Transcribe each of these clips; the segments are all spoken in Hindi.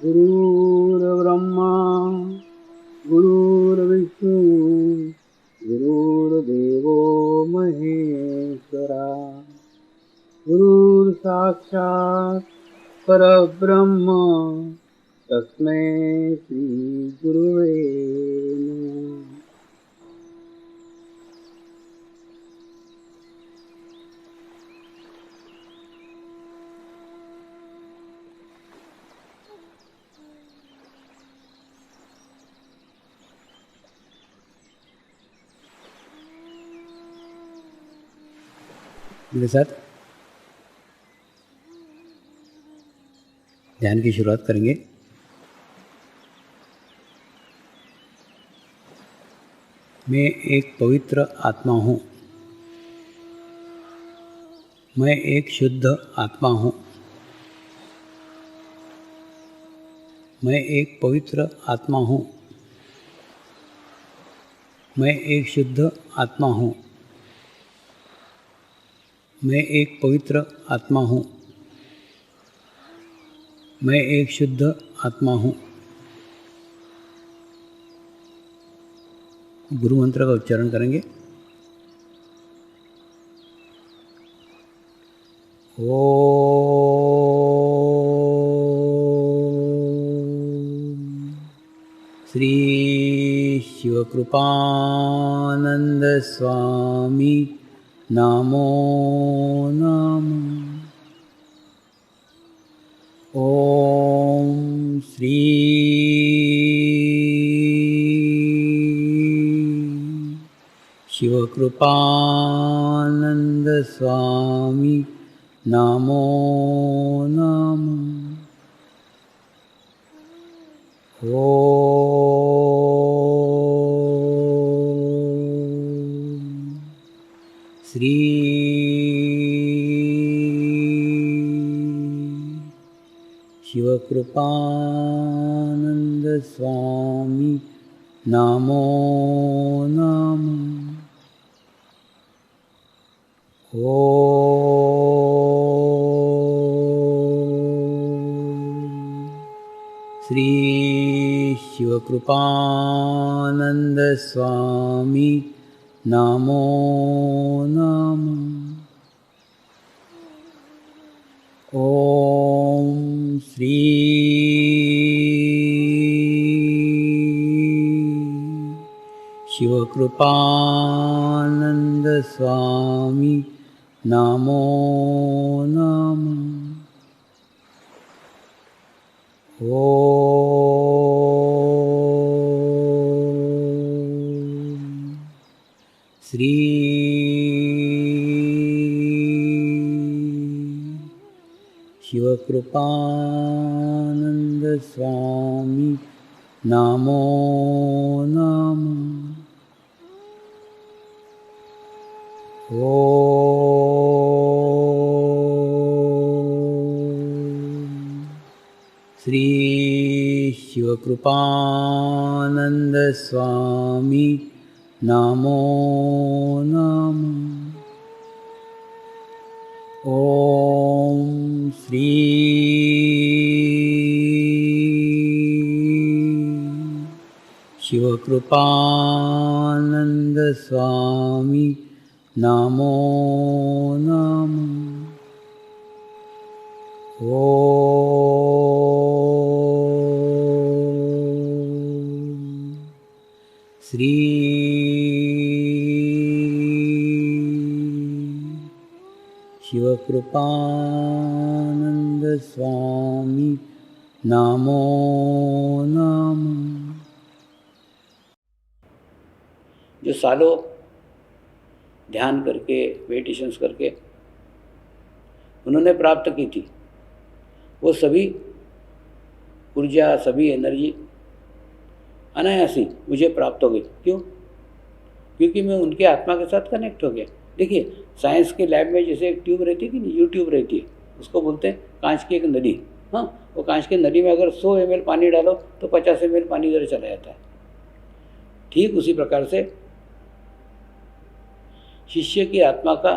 गुरुर्ब्रह्मा गुरुर्विष्णु गुरुर्देवो महेश्वरा गुरुर्साक्षात् परब्रह्म तस्मै श्री गुरुवे नमः। मेरे साथ ध्यान की शुरुआत करेंगे। मैं एक पवित्र आत्मा हूँ। मैं एक शुद्ध आत्मा हूँ। मैं एक पवित्र आत्मा हूँ। मैं एक शुद्ध आत्मा हूँ। मैं एक पवित्र आत्मा हूँ। मैं एक शुद्ध आत्मा हूँ। गुरु मंत्र का उच्चारण करेंगे। ओम श्री शिवकृपानंद स्वामी नमो नमः। ओम श्री शिवकृपानंद स्वामी नमो नमः। ओम श्री शिवकृपानंद स्वामी नमो नमः। ओम श्री शिवकृपानंद स्वामी नमो नमः। ओम श्री शिवकृपानंद स्वामी नमो नमः। ओम श्री शिवकृपानंद स्वामी नमो नमः। ओम श्री शिवकृपानंद स्वामी नमो नमः। ओम श्री शिवकृपानंद स्वामी नमो नमः। ओम श्री शिवकृपानंद स्वामी नमो नमः। जो सालों ध्यान करके मेडिटेशंस करके उन्होंने प्राप्त की थी, वो सभी ऊर्जा, सभी एनर्जी अनायासी मुझे प्राप्त हो गई। क्यों? क्योंकि मैं उनके आत्मा के साथ कनेक्ट हो गया। देखिए, साइंस के लैब में जैसे एक ट्यूब रहती है कि नहीं, यू ट्यूब रहती है, उसको बोलते हैं कांच की एक नली। हाँ, वो कांच की नली में अगर 100 ml पानी डालो तो 50 ml पानी इधर चला जाता है। ठीक उसी प्रकार से शिष्य की आत्मा का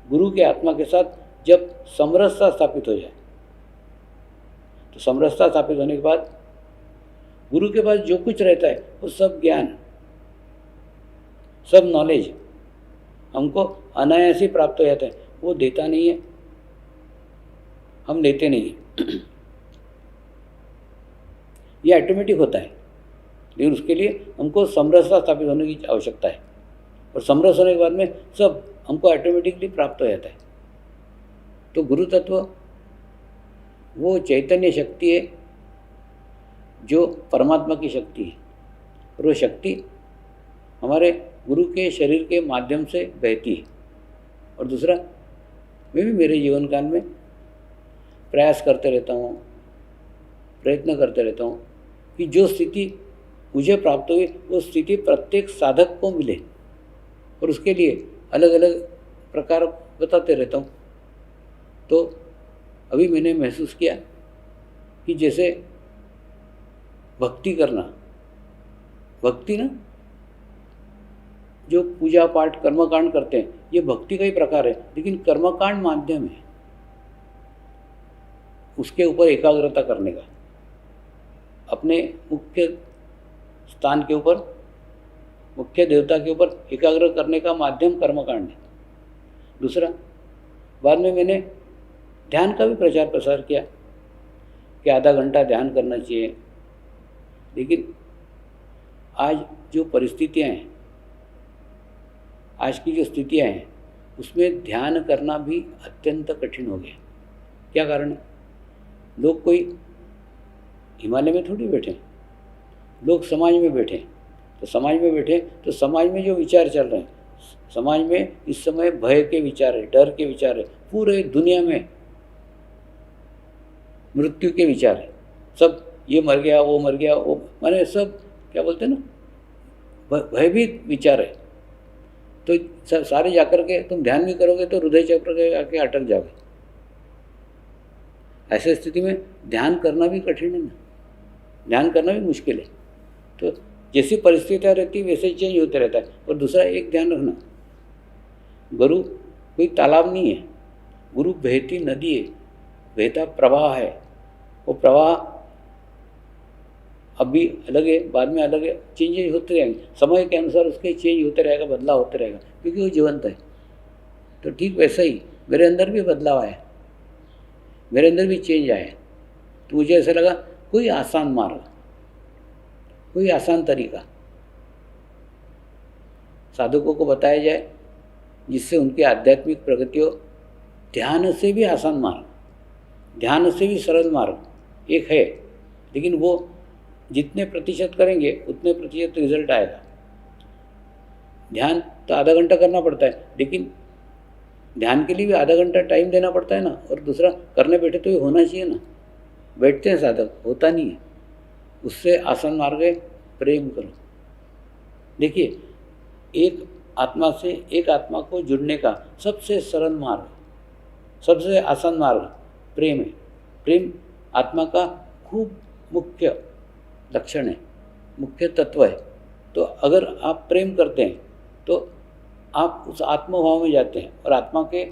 गुरु के आत्मा के साथ जब समरसता स्थापित हो जाए, तो समरसता स्थापित होने के बाद गुरु के पास जो कुछ रहता है वो सब ज्ञान, सब नॉलेज हमको अनायास ही प्राप्त हो जाता है। वो देता नहीं है, हम लेते नहीं हैं। ये ऑटोमेटिक होता है, लेकिन उसके लिए हमको समरसता स्थापित होने की आवश्यकता है, और समरस होने के बाद में सब हमको ऑटोमेटिकली प्राप्त हो जाता है। तो गुरु तत्व वो चैतन्य शक्ति है जो परमात्मा की शक्ति है, और वो शक्ति हमारे गुरु के शरीर के माध्यम से बहती है। और दूसरा, मैं भी मेरे जीवन काल में प्रयास करते रहता हूँ, प्रयत्न करते रहता हूँ कि जो स्थिति मुझे प्राप्त हुई वो स्थिति प्रत्येक साधक को मिले, और उसके लिए अलग अलग प्रकार बताते रहता हूँ। तो अभी मैंने महसूस किया कि जैसे भक्ति करना, भक्ति ना, जो पूजा पाठ कर्मकांड करते हैं ये भक्ति का ही प्रकार है, लेकिन कर्मकांड माध्यम है उसके ऊपर एकाग्रता करने का, अपने मुख्य स्थान के ऊपर, मुख्य देवता के ऊपर एकाग्र करने का माध्यम कर्मकांड है। दूसरा, बाद में मैंने ध्यान का भी प्रचार प्रसार किया कि आधा घंटा ध्यान करना चाहिए, लेकिन आज जो परिस्थितियाँ हैं, आज की जो स्थितियाँ हैं, उसमें ध्यान करना भी अत्यंत कठिन हो गया। क्या कारण है? लोग कोई हिमालय में थोड़ी बैठे, लोग समाज में बैठे। तो समाज में बैठे तो समाज में जो विचार चल रहे हैं, समाज में इस समय भय के विचार है, डर के विचार है, पूरे दुनिया में मृत्यु के विचार है, सब ये मर गया, वो मर गया, वो माने सब क्या बोलते हैं ना, भयभीत विचार है। तो सारे जाकर के तुम ध्यान भी करोगे तो हृदय चक्र के आके अटक जाओगे। ऐसी स्थिति में ध्यान करना भी कठिन है ना, ध्यान करना भी मुश्किल है। तो जैसी परिस्थितियाँ रहती है वैसे चेंज होते रहता है। और दूसरा एक ध्यान रखना, गुरु कोई तालाब नहीं है, गुरु बहती नदी है, बहता प्रवाह है। वो प्रवाह अभी अलग है, बाद में अलग है, चेंजेज होते रहेंगे, समय के अनुसार उसके चेंज होते रहेगा, बदलाव होते रहेगा, क्योंकि वो जीवंत है। तो ठीक वैसा ही मेरे अंदर भी बदलाव आया, मेरे अंदर भी चेंज आया। तो मुझे ऐसा लगा कोई आसान मार्ग, कोई आसान तरीका साधकों को बताया जाए जिससे उनकी आध्यात्मिक प्रगति हो। ध्यान से भी आसान मार्ग, ध्यान से भी सरल मार्ग एक है, लेकिन वो जितने प्रतिशत करेंगे उतने प्रतिशत रिजल्ट आएगा। ध्यान तो आधा घंटा करना पड़ता है, लेकिन ध्यान के लिए भी आधा घंटा टाइम देना पड़ता है ना। और दूसरा, करने बैठे तो ये होना चाहिए ना, बैठते हैं साधक, होता नहीं है। उससे आसान मार्ग है प्रेम करो। देखिए, एक आत्मा से एक आत्मा को जुड़ने का सबसे सरल मार्ग, सबसे आसान मार्ग प्रेम है। प्रेम आत्मा का खूब मुख्य लक्षण है, मुख्य तत्व है। तो अगर आप प्रेम करते हैं तो आप उस आत्मभाव में जाते हैं, और आत्मा के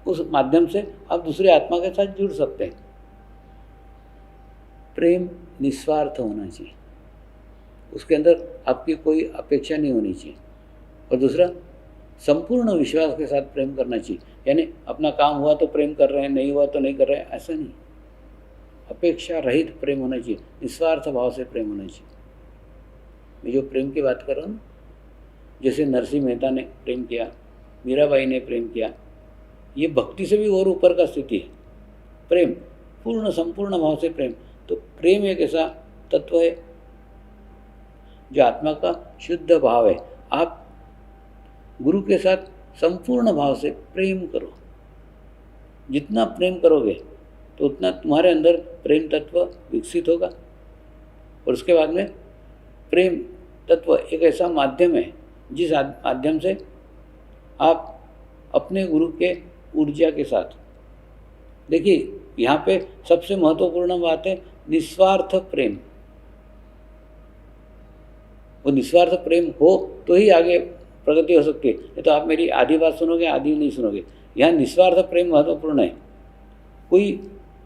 उस माध्यम से आप दूसरे आत्मा के साथ जुड़ सकते हैं। प्रेम निस्वार्थ होना चाहिए, उसके अंदर आपकी कोई अपेक्षा नहीं होनी चाहिए। और दूसरा, संपूर्ण विश्वास के साथ प्रेम करना चाहिए, यानी अपना काम हुआ तो प्रेम कर रहे हैं, नहीं हुआ तो नहीं कर रहे हैं, ऐसा नहीं। अपेक्षा रहित प्रेम होना चाहिए, निस्वार्थ भाव से प्रेम होना चाहिए। मैं जो प्रेम की बात कर रहा हूँ, जैसे नरसिंह मेहता ने प्रेम किया, मीराबाई ने प्रेम किया, ये भक्ति से भी और ऊपर का स्थिति है। प्रेम पूर्ण संपूर्ण भाव से प्रेम। तो प्रेम एक ऐसा तत्व है जो आत्मा का शुद्ध भाव है। आप गुरु के साथ संपूर्ण भाव से प्रेम करो, जितना प्रेम करोगे तो उतना तुम्हारे अंदर प्रेम तत्व विकसित होगा। और उसके बाद में प्रेम तत्व एक ऐसा माध्यम है जिस माध्यम से आप अपने गुरु के ऊर्जा के साथ, देखिए यहाँ पे सबसे महत्वपूर्ण बात है निस्वार्थ प्रेम। वो निस्वार्थ प्रेम हो तो ही आगे प्रगति हो सकती है, नहीं तो आप मेरी आधी बात सुनोगे, आधी नहीं सुनोगे। यहाँ निस्वार्थ प्रेम महत्वपूर्ण है। कोई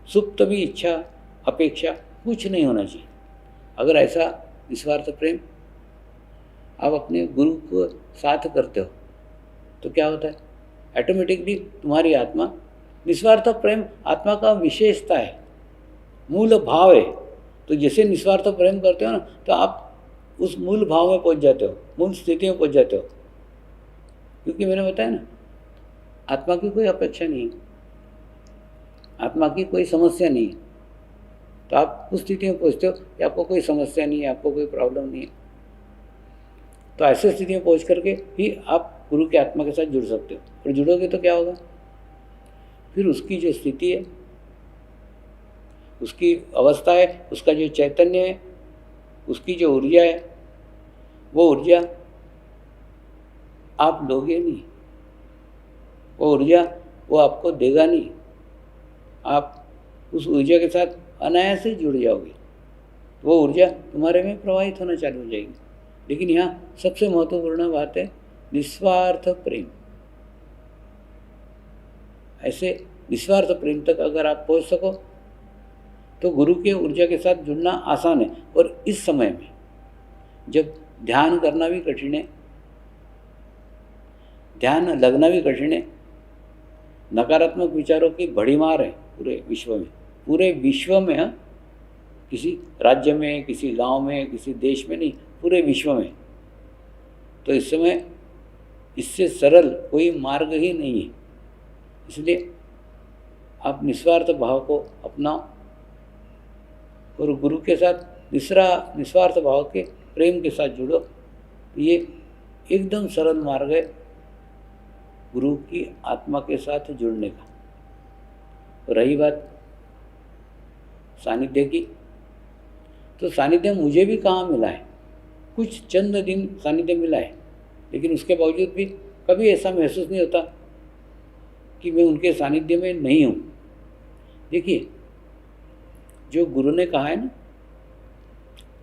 सुप्त भी इच्छा अपेक्षा कुछ नहीं होना चाहिए। अगर ऐसा निस्वार्थ प्रेम आप अपने गुरु को साथ करते हो तो क्या होता है, ऑटोमेटिकली तुम्हारी आत्मा, निस्वार्थ प्रेम आत्मा का विशेषता है, मूल भाव है। तो जैसे निस्वार्थ प्रेम करते हो ना, तो आप उस मूल भाव में पहुंच जाते हो, मूल स्थिति में पहुंच जाते हो। क्योंकि मैंने बताया ना, आत्मा की कोई अपेक्षा नहीं है, आत्मा की कोई समस्या नहीं है, तो आप उस स्थिति में पहुंचते हो कि आपको कोई समस्या नहीं है, आपको कोई प्रॉब्लम नहीं है। तो ऐसे स्थिति में पहुंच करके ही आप गुरु की आत्मा के साथ जुड़ सकते हो। और जुड़ोगे तो क्या होगा, फिर उसकी जो स्थिति है, उसकी अवस्था है, उसका जो चैतन्य है, उसकी जो ऊर्जा है, वो ऊर्जा आप लोगे नहीं, वो ऊर्जा वो आपको देगा नहीं। आप उस ऊर्जा के साथ अनायास से जुड़ जाओगे, वो ऊर्जा तुम्हारे में प्रवाहित होना चालू हो जाएगी। लेकिन यहाँ सबसे महत्वपूर्ण बात है निस्वार्थ प्रेम। ऐसे निस्वार्थ प्रेम तक अगर आप पहुँच सको तो गुरु के ऊर्जा के साथ जुड़ना आसान है। और इस समय में जब ध्यान करना भी कठिन है, ध्यान लगना भी कठिन है, नकारात्मक विचारों की बड़ी मार है पूरे विश्व में, हाँ, किसी राज्य में, किसी गांव में, किसी देश में नहीं, पूरे विश्व में। तो इस समय इससे सरल कोई मार्ग ही नहीं है। इसलिए आप निस्वार्थ भाव को अपनाओ और गुरु के साथ निस्वार्थ भाव के प्रेम के साथ जुड़ो। ये एकदम सरल मार्ग है गुरु की आत्मा के साथ जुड़ने का। रही बात सानिध्य की, तो सानिध्य मुझे भी कहाँ मिला है, कुछ चंद दिन सानिध्य मिला है, लेकिन उसके बावजूद भी कभी ऐसा महसूस नहीं होता कि मैं उनके सानिध्य में नहीं हूँ। देखिए, जो गुरु ने कहा है ना,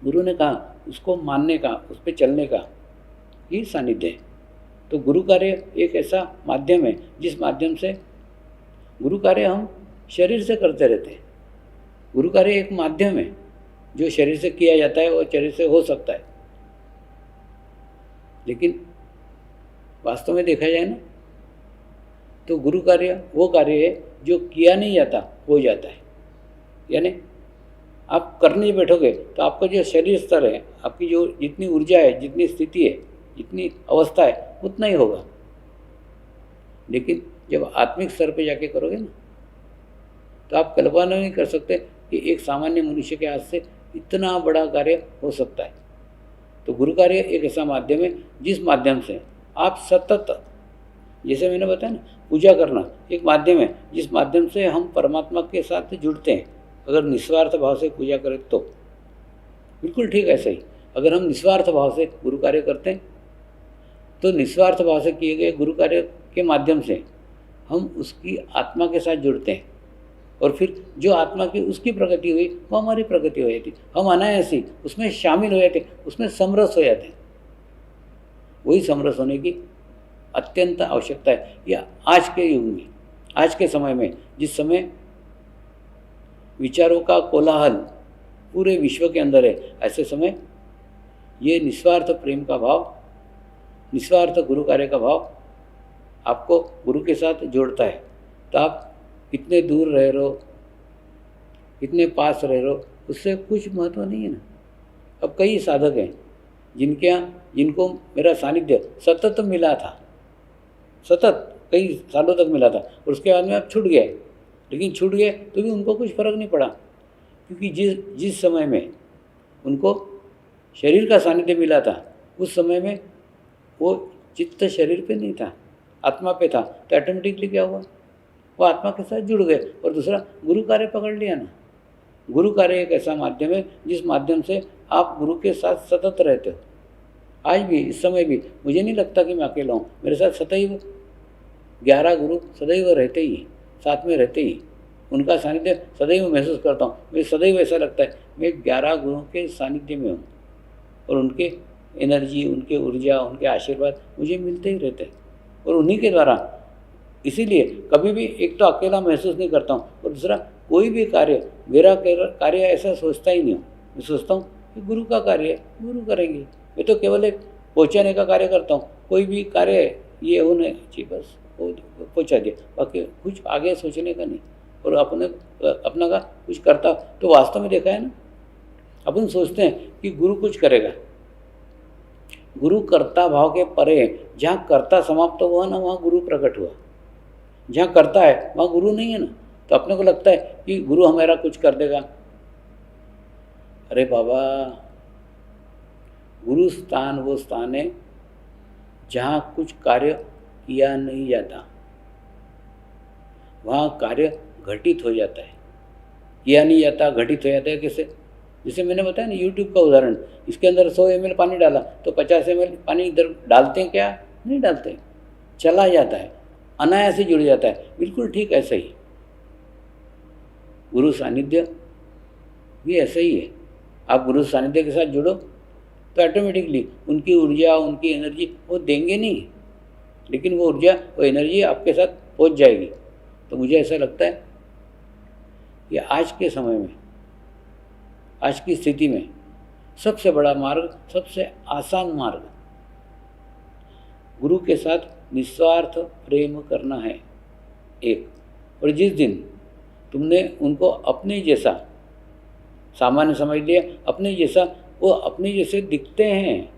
गुरु ने कहा उसको मानने का, उस पर चलने का ही सानिध्य है। तो गुरु कार्य एक ऐसा माध्यम है जिस माध्यम से, गुरु कार्य हम शरीर से करते रहते हैं, गुरु कार्य एक माध्यम है जो शरीर से किया जाता है और शरीर से हो सकता है। लेकिन वास्तव में देखा जाए ना, तो गुरु कार्य वो कार्य है जो किया नहीं जाता, हो जाता है। यानी आप करने बैठोगे तो आपका जो शरीर स्तर है, आपकी जो जितनी ऊर्जा है, जितनी स्थिति है, जितनी अवस्था है, उतना ही होगा। लेकिन जब आत्मिक स्तर पे जाके करोगे ना, तो आप कल्पना नहीं कर सकते कि एक सामान्य मनुष्य के हाथ से इतना बड़ा कार्य हो सकता है। तो गुरु कार्य एक ऐसा माध्यम है जिस माध्यम से आप सतत, जैसे मैंने बताया ना, पूजा करना एक माध्यम है जिस माध्यम से हम परमात्मा के साथ जुड़ते हैं। अगर निस्वार्थ भाव से पूजा करें तो बिल्कुल ठीक ऐसा ही, अगर हम निस्वार्थ भाव से गुरु कार्य करते हैं तो निस्वार्थ भाव से किए गए गुरु कार्य के माध्यम से हम उसकी आत्मा के साथ जुड़ते हैं। और फिर जो आत्मा की उसकी प्रगति हुई वो हमारी प्रगति हो जाती, हम अनायास ही उसमें शामिल हो जाते, उसमें समरस हो जाते हैं। वही समरस होने की अत्यंत आवश्यकता है। या आज के युग में, आज के समय में, जिस समय विचारों का कोलाहल पूरे विश्व के अंदर है, ऐसे समय ये निस्वार्थ प्रेम का भाव, निस्वार्थ गुरु कार्य का भाव आपको गुरु के साथ जोड़ता है। तो आप कितने दूर रह रहे हो, कितने पास रह रहे हो, उससे कुछ महत्व नहीं है ना। अब कई साधक हैं जिनको मेरा सानिध्य सतत मिला था, सतत कई सालों तक मिला था, और उसके बाद में अब छूट गया। लेकिन छूट गए तो भी उनको कुछ फर्क नहीं पड़ा, क्योंकि जिस समय में उनको शरीर का सानिध्य मिला था, उस समय में वो चित्त शरीर पे नहीं था, आत्मा पे था। तो ऑटोमेटिकली क्या हुआ, वो आत्मा के साथ जुड़ गए। और दूसरा, गुरु कार्य पकड़ लिया ना। गुरु कार्य एक ऐसा माध्यम है जिस माध्यम से आप गुरु के साथ सतत रहते हो। आज भी, इस समय भी मुझे नहीं लगता कि मैं अकेला हूँ, मेरे साथ सदैव 11 गुरु सदैव रहते ही, साथ में रहते ही, उनका सानिध्य सदैव महसूस करता हूँ। मुझे सदैव ऐसा लगता है मैं 11 गुरुओं के सानिध्य में हूँ, और उनके एनर्जी, उनके ऊर्जा, उनके आशीर्वाद मुझे मिलते ही रहते हैं। और उन्हीं के द्वारा, इसीलिए कभी भी एक तो अकेला महसूस नहीं करता हूँ, और दूसरा कोई भी कार्य, मेरा कार्य ऐसा सोचता ही नहीं हूँ। मैं सोचता हूँ कि गुरु का कार्य है, गुरु करेंगे। मैं तो केवल एक पहुँचाने का कार्य करता हूँ। कोई भी कार्य ये होने चाहिए, बस वो पहुँचा दिया, बाकी कुछ आगे सोचने का नहीं। और अपना का कुछ करता तो वास्तव में देखा है ना, अपन सोचते हैं कि गुरु कुछ करेगा। गुरु कर्ता भाव के परे है। जहाँ कर्ता समाप्त हुआ ना, वहाँ गुरु प्रकट हुआ। जहाँ करता है वहाँ गुरु नहीं है ना। तो अपने को लगता है कि गुरु हमारा कुछ कर देगा। अरे बाबा, गुरु स्थान वो स्थान है जहाँ कुछ कार्य किया नहीं जाता, वहाँ कार्य घटित हो जाता है। किया नहीं जाता, घटित हो जाता है। कैसे? जैसे मैंने बताया ना, यूट्यूब का उदाहरण, इसके अंदर 100 ml पानी डाला तो 50 ml पानी इधर डालते हैं क्या? नहीं डालते, चला जाता है, अनायास से जुड़ जाता है। बिल्कुल ठीक ऐसा ही गुरु सानिध्य भी ऐसा ही है। आप गुरु सानिध्य के साथ जुड़ो तो ऑटोमेटिकली उनकी ऊर्जा, उनकी एनर्जी वो देंगे नहीं, लेकिन वो ऊर्जा, वो एनर्जी आपके साथ पहुंच जाएगी। तो मुझे ऐसा लगता है कि आज के समय में, आज की स्थिति में सबसे बड़ा मार्ग, सबसे आसान मार्ग गुरु के साथ निस्वार्थ प्रेम करना है एक। और जिस दिन तुमने उनको अपने जैसा सामान्य समझ लिया, अपने जैसा, वो अपने जैसे दिखते हैं,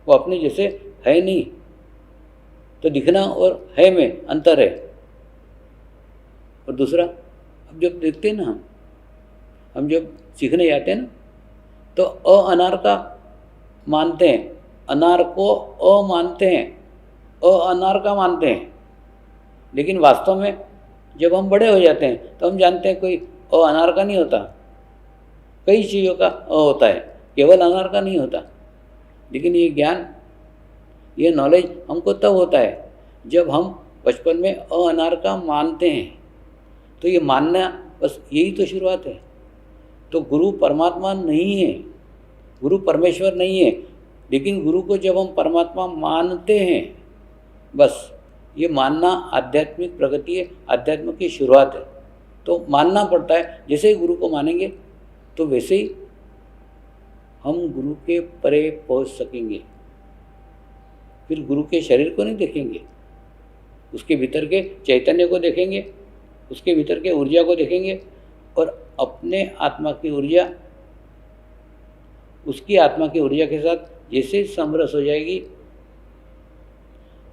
वो अपने जैसे है नहीं। तो दिखना और है में अंतर है। और दूसरा, अब जब देखते हैं ना, हम जब सीखने जाते हैं ना, तो अनार का मानते हैं, अनार को मानते हैं, अनार का मानते हैं। लेकिन वास्तव में जब हम बड़े हो जाते हैं तो हम जानते हैं कोई अनार का नहीं होता, कई चीज़ों का होता है, केवल अनार का नहीं होता। लेकिन ये ज्ञान, ये नॉलेज हमको तब होता है जब हम बचपन में अनार का मानते हैं। तो ये मानना, बस यही तो शुरुआत है। तो गुरु परमात्मा नहीं है, गुरु परमेश्वर नहीं है, लेकिन गुरु को जब हम परमात्मा मानते हैं, बस ये मानना आध्यात्मिक प्रगति है, आध्यात्म की शुरुआत है। तो मानना पड़ता है। जैसे ही गुरु को मानेंगे तो वैसे ही हम गुरु के परे पहुंच सकेंगे। फिर गुरु के शरीर को नहीं देखेंगे, उसके भीतर के चैतन्य को देखेंगे, उसके भीतर के ऊर्जा को देखेंगे, और अपने आत्मा की ऊर्जा, उसकी आत्मा की ऊर्जा के साथ जैसे समरस हो जाएगी।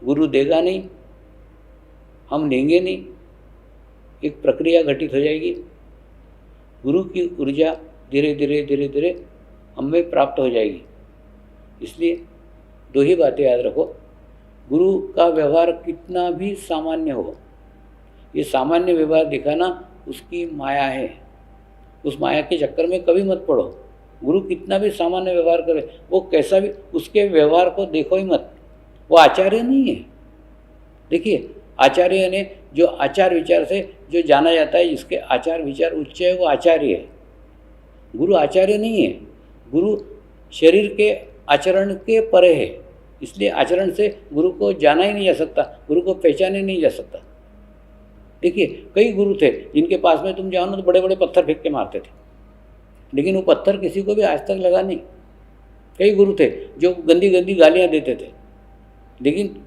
गुरु देगा नहीं, हम लेंगे नहीं, एक प्रक्रिया घटित हो जाएगी। गुरु की ऊर्जा धीरे धीरे धीरे धीरे हमें प्राप्त हो जाएगी। इसलिए दो ही बातें याद रखो, गुरु का व्यवहार कितना भी सामान्य हो, ये सामान्य व्यवहार दिखाना उसकी माया है। उस माया के चक्कर में कभी मत पड़ो। गुरु कितना भी सामान्य व्यवहार करे, वो कैसा भी, उसके व्यवहार को देखो ही मत। वो आचार्य नहीं है। देखिए, आचार्य ने जो आचार विचार से जो जाना जाता है, जिसके आचार विचार उच्च है, वो आचार्य है। गुरु आचार्य नहीं है। गुरु शरीर के आचरण के परे है। इसलिए आचरण से गुरु को जाना ही नहीं जा सकता, गुरु को पहचाने नहीं जा सकता। देखिए, कई गुरु थे जिनके पास में तुम जाओ ना तो बड़े बड़े पत्थर फेंक के मारते थे, लेकिन वो पत्थर किसी को भी आज तक लगा नहीं। कई गुरु थे जो गंदी गंदी गालियाँ देते थे, लेकिन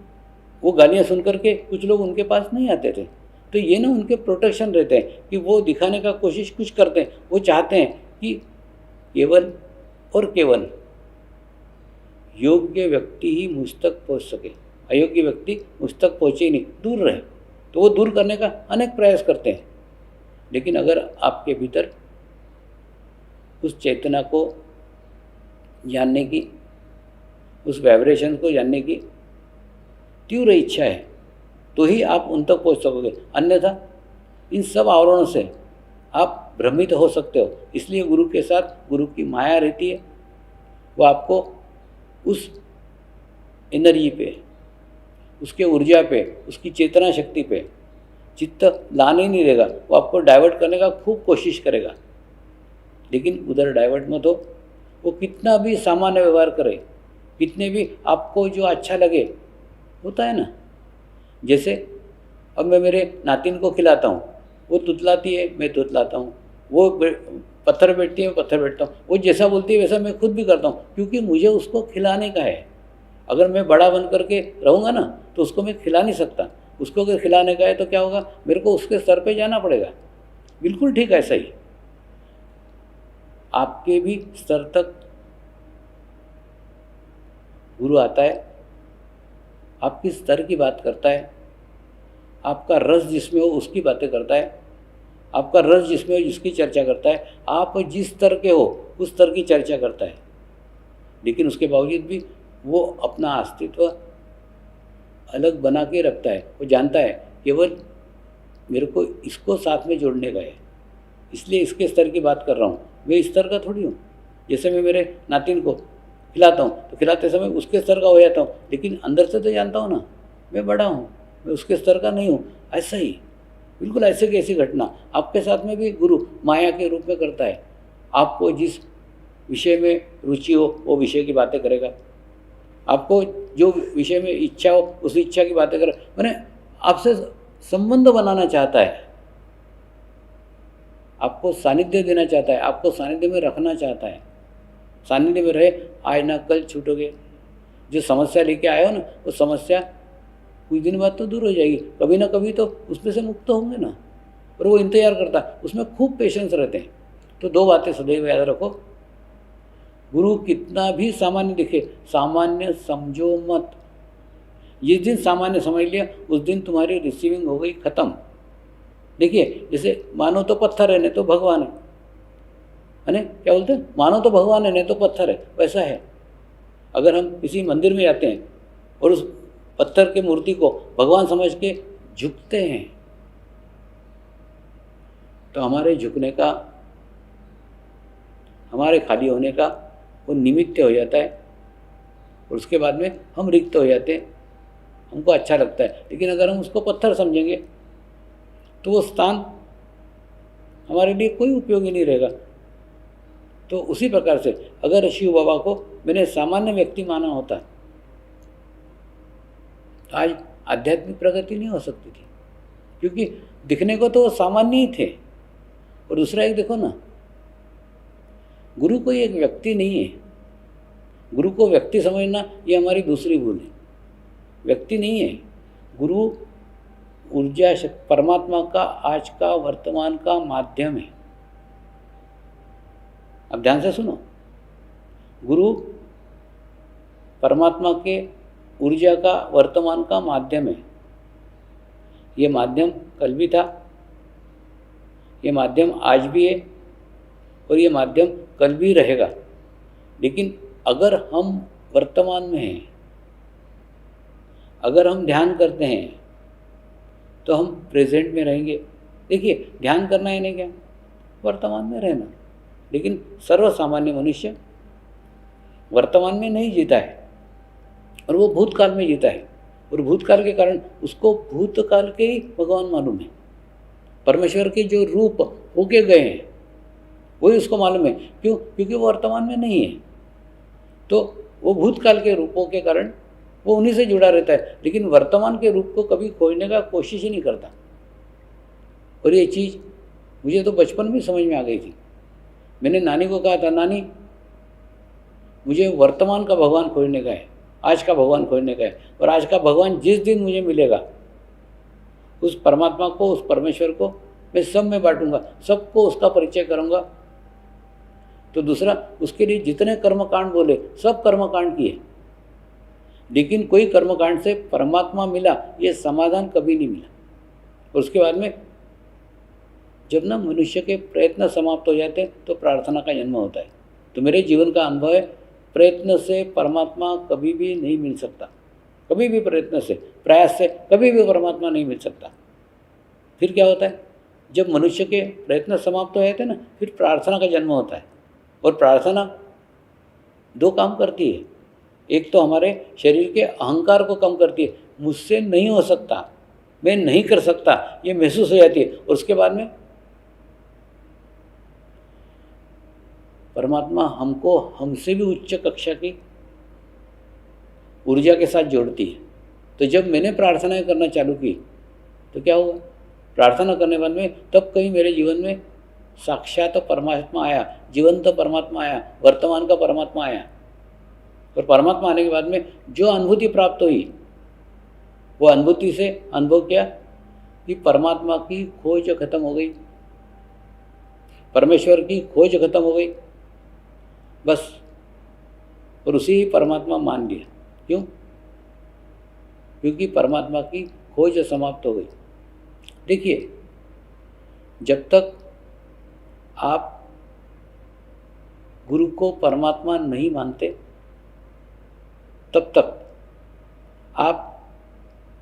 वो गालियाँ सुन करके कुछ लोग उनके पास नहीं आते थे। तो ये ना उनके प्रोटेक्शन रहते हैं कि वो दिखाने का कोशिश कुछ करते हैं। वो चाहते हैं कि केवल और केवल योग्य व्यक्ति ही मुझ तक पहुँच सके, अयोग्य व्यक्ति मुझ तक पहुँचे ही नहीं, दूर रहे। तो वो दूर करने का अनेक प्रयास करते हैं। लेकिन अगर आपके भीतर उस चेतना को जानने की, उस वाइब्रेशन को जानने की तीव्र इच्छा है, तो ही आप उन तक पहुंच सकोगे। अन्यथा इन सब आवरणों से आप भ्रमित हो सकते हो। इसलिए गुरु के साथ गुरु की माया रहती है। वो आपको उस एनर्जी पे, उसके ऊर्जा पे, उसकी चेतना शक्ति पे चित्त लाने नहीं देगा। वो आपको डाइवर्ट करने का खूब कोशिश करेगा, लेकिन उधर डाइवर्ट मत हो। वो कितना भी सामान्य व्यवहार करे, कितने भी आपको जो अच्छा लगे, होता है ना। जैसे अब मैं मेरे नातिन को खिलाता हूँ, वो तुतलाती है, मैं तुतलाता हूँ। वो पत्थर बैठती है, मैं पत्थर बैठता हूँ। वो जैसा बोलती है वैसा मैं खुद भी करता हूँ, क्योंकि मुझे उसको खिलाने का है। अगर मैं बड़ा बन करके रहूँगा ना तो उसको मैं खिला नहीं सकता। उसको अगर खिलाने का है तो क्या होगा, मेरे को उसके स्तर पे जाना पड़ेगा। बिल्कुल ठीक ऐसा ही आपके भी स्तर तक गुरु आता है, आपकी स्तर की बात करता है, आपका रस जिसमें हो उसकी बातें करता है, आपका रस जिसमें हो जिसकी चर्चा करता है। आप जिस स्तर के हो उस स्तर की चर्चा करता है, लेकिन उसके बावजूद भी वो अपना अस्तित्व अलग बना के रखता है। वो जानता है केवल मेरे को इसको साथ में जोड़ने का है, इसलिए इसके स्तर की बात कर रहा हूँ। मैं इस स्तर का थोड़ी हूँ। जैसे मैं मेरे नातिन को खिलाता हूँ तो खिलाते समय उसके स्तर का हो जाता हूँ, लेकिन अंदर से तो जानता हूँ ना मैं बड़ा हूँ, मैं उसके स्तर का नहीं हूँ। ऐसा ही बिल्कुल ऐसे की ऐसी घटना आपके साथ में भी गुरु माया के रूप में करता है। आपको जिस विषय में रुचि हो वो विषय की बातें करेगा, आपको जो विषय में इच्छा हो उस इच्छा की बातें करेगा। मैंने आपसे संबंध बनाना चाहता है, आपको सानिध्य देना चाहता है, आपको सानिध्य में रखना चाहता है। सानिध्य में रहे, आज ना कल छूटोगे। जो समस्या लेके आए हो ना वो समस्या कुछ दिन बाद तो दूर हो जाएगी, कभी ना कभी तो उसमें से मुक्त होंगे ना। और वो इंतजार करता है, उसमें खूब पेशेंस रहते हैं। तो दो बातें सदैव याद रखो, गुरु कितना भी सामान्य दिखे, सामान्य समझो मत। जिस दिन सामान्य समझ लिया उस दिन तुम्हारी रिसीविंग हो गई खत्म। देखिए जैसे मानो तो पत्थर है नहीं तो भगवान है ना, क्या बोलते हैं, मानो तो भगवान है नहीं तो पत्थर है, वैसा है। अगर हम किसी मंदिर में जाते हैं और उस पत्थर की मूर्ति को भगवान समझ के झुकते हैं तो हमारे झुकने का, हमारे खाली होने का वो निमित्त हो जाता है, और उसके बाद में हम रिक्त हो जाते हैं, हमको अच्छा लगता है। लेकिन अगर हम उसको पत्थर समझेंगे तो वो स्थान हमारे लिए कोई उपयोगी नहीं रहेगा। तो उसी प्रकार से अगर शिव बाबा को मैंने सामान्य व्यक्ति माना होता तो आज आध्यात्मिक प्रगति नहीं हो सकती थी, क्योंकि दिखने को तो वो सामान्य ही थे। और दूसरा एक देखो ना, गुरु कोई एक व्यक्ति नहीं है। गुरु को व्यक्ति समझना ये हमारी दूसरी भूल है। व्यक्ति नहीं है गुरु, ऊर्जा परमात्मा का आज का वर्तमान का माध्यम है। अब ध्यान से सुनो, गुरु परमात्मा के ऊर्जा का वर्तमान का माध्यम है। ये माध्यम कल भी था, ये माध्यम आज भी है, और ये माध्यम कल भी रहेगा। लेकिन अगर हम वर्तमान में हैं, अगर हम ध्यान करते हैं तो हम प्रेजेंट में रहेंगे। देखिए ध्यान करना है नहीं क्या, वर्तमान में रहना। लेकिन सर्वसामान्य मनुष्य वर्तमान में नहीं जीता है और वो भूतकाल में जीता है, और भूतकाल के कारण उसको भूतकाल के ही भगवान मालूम है। परमेश्वर के जो रूप होके गए हैं वही उसको मालूम है। क्यों? क्योंकि वो वर्तमान में नहीं है, तो वो भूतकाल के रूपों के कारण वो उन्हीं से जुड़ा रहता है, लेकिन वर्तमान के रूप को कभी खोजने का कोशिश ही नहीं करता। और ये चीज़ मुझे तो बचपन में समझ में आ गई थी। मैंने नानी को कहा था, नानी मुझे वर्तमान का भगवान खोजने का है, आज का भगवान खोजने का है, और आज का भगवान जिस दिन मुझे मिलेगा उस परमात्मा को, उस परमेश्वर को मैं सब में बांटूंगा, सबको उसका परिचय करूंगा। तो दूसरा, उसके लिए जितने कर्मकांड बोले सब कर्मकांड किए, लेकिन कोई कर्मकांड से परमात्मा मिला ये समाधान कभी नहीं मिला। और उसके बाद में जब ना मनुष्य के प्रयत्न समाप्त हो जाते हैं तो प्रार्थना का जन्म होता है। तो मेरे जीवन का अनुभव है, प्रयत्न से परमात्मा कभी भी नहीं मिल सकता, कभी भी प्रयत्न से, प्रयास से कभी भी परमात्मा नहीं मिल सकता। फिर क्या होता है, जब मनुष्य के प्रयत्न समाप्त हो जाते हैं ना, फिर प्रार्थना का जन्म होता है। और प्रार्थना दो काम करती है, एक तो हमारे शरीर के अहंकार को कम करती है, मुझसे नहीं हो सकता, मैं नहीं कर सकता, ये महसूस हो जाती है। और उसके बाद में परमात्मा हमको हमसे भी उच्च कक्षा की ऊर्जा के साथ जोड़ती है। तो जब मैंने प्रार्थनाएं करना चालू की तो क्या हुआ, प्रार्थना करने के बाद में तब कहीं मेरे जीवन में साक्षात परमात्मा आया, जीवंत परमात्मा आया, वर्तमान का परमात्मा आया। और परमात्मा आने के बाद में जो अनुभूति प्राप्त हुई, वो अनुभूति से अनुभव किया कि परमात्मा की खोज खत्म हो गई, परमेश्वर की खोज खत्म हो गई, बस। और उसी परमात्मा मान लिया। क्यों? क्योंकि परमात्मा की खोज समाप्त हो गई। देखिए, जब तक आप गुरु को परमात्मा नहीं मानते, तब तक आप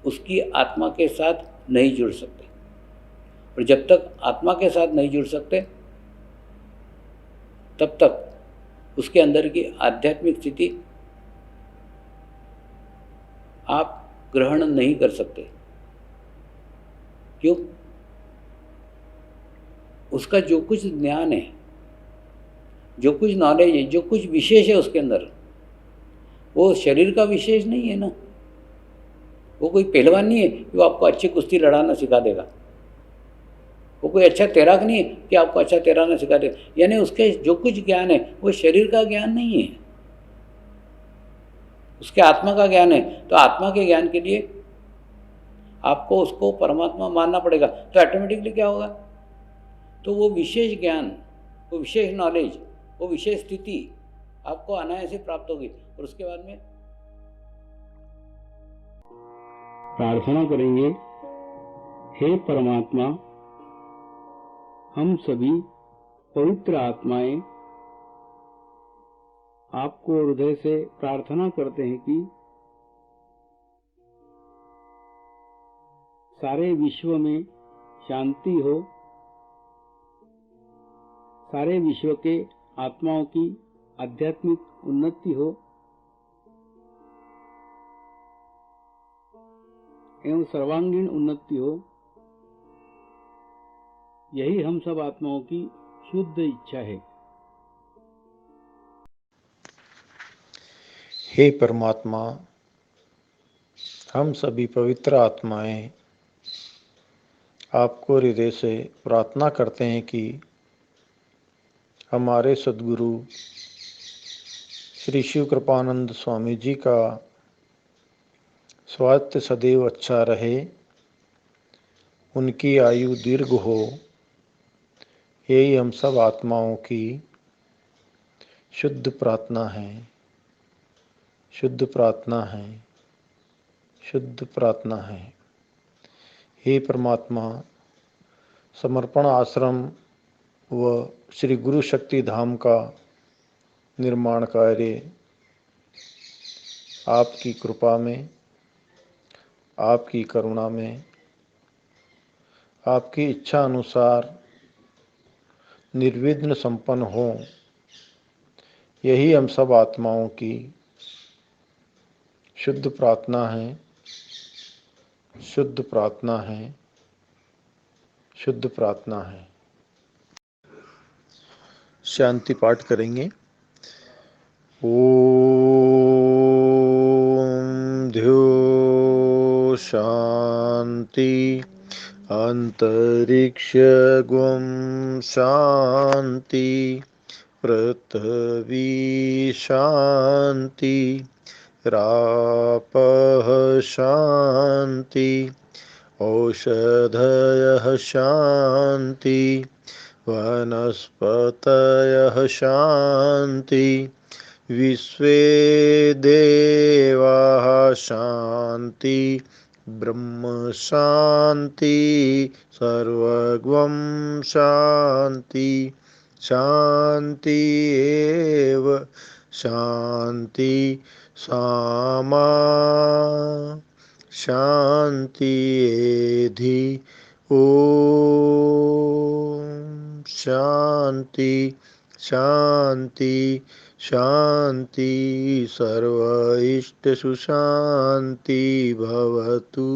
उसकी आत्मा के साथ नहीं जुड़ सकते। और जब तक आत्मा के साथ नहीं जुड़ सकते, तब तक उसके अंदर की आध्यात्मिक स्थिति आप ग्रहण नहीं कर सकते। क्यों? उसका जो कुछ ज्ञान है, जो कुछ नॉलेज है, जो कुछ विशेष है उसके अंदर, वो शरीर का विशेष नहीं है ना। वो कोई पहलवान नहीं है कि वो आपको अच्छी कुश्ती लड़ाना सिखा देगा। वो कोई अच्छा तैराक नहीं है कि आपको अच्छा तैराना सिखा देगा। यानी उसके जो कुछ ज्ञान है वो शरीर का ज्ञान नहीं है, उसके आत्मा का ज्ञान है। तो आत्मा के ज्ञान के लिए आपको उसको परमात्मा मानना पड़ेगा। तो ऑटोमेटिकली क्या होगा? तो वो विशेष ज्ञान, वो विशेष नॉलेज, वो विशेष स्थिति आपको अनायास से प्राप्त होगी। और उसके बाद में प्रार्थना करेंगे, हे परमात्मा, हम सभी पवित्र आत्माएं आपको हृदय से प्रार्थना करते हैं कि सारे विश्व में शांति हो, सारे विश्व के आत्माओं की आध्यात्मिक उन्नति हो एवं सर्वांगीण उन्नति हो। यही हम सब आत्माओं की शुद्ध इच्छा है। हे परमात्मा, हम सभी पवित्र आत्माएं आपको हृदय से प्रार्थना करते हैं कि हमारे सद्गुरु श्री शिव कृपानंद स्वामी जी का स्वास्थ्य सदैव अच्छा रहे, उनकी आयु दीर्घ हो। यही हम सब आत्माओं की शुद्ध प्रार्थना है, शुद्ध प्रार्थना है, शुद्ध प्रार्थना है। हे परमात्मा, समर्पण आश्रम व श्री गुरु शक्ति धाम का निर्माण कार्य आपकी कृपा में, आपकी करुणा में, आपकी इच्छा अनुसार निर्विघ्न संपन्न हो। यही हम सब आत्माओं की शुद्ध प्रार्थना है, शुद्ध प्रार्थना है, शुद्ध प्रार्थना है। शांति पाठ करेंगे। ओम ध्यो शांति अंतरिक्ष गुम शांति पृथ्वी शांति रापः शांति औषधयः शांति वनस्पतयः शांति विश्वे देवाः शांति ब्रह्म शांति सर्वगं शांति शांति एव शांति सामा शांति एधि ओम शांति शांति शांति सर्व इष्ट सुशांति भवतु।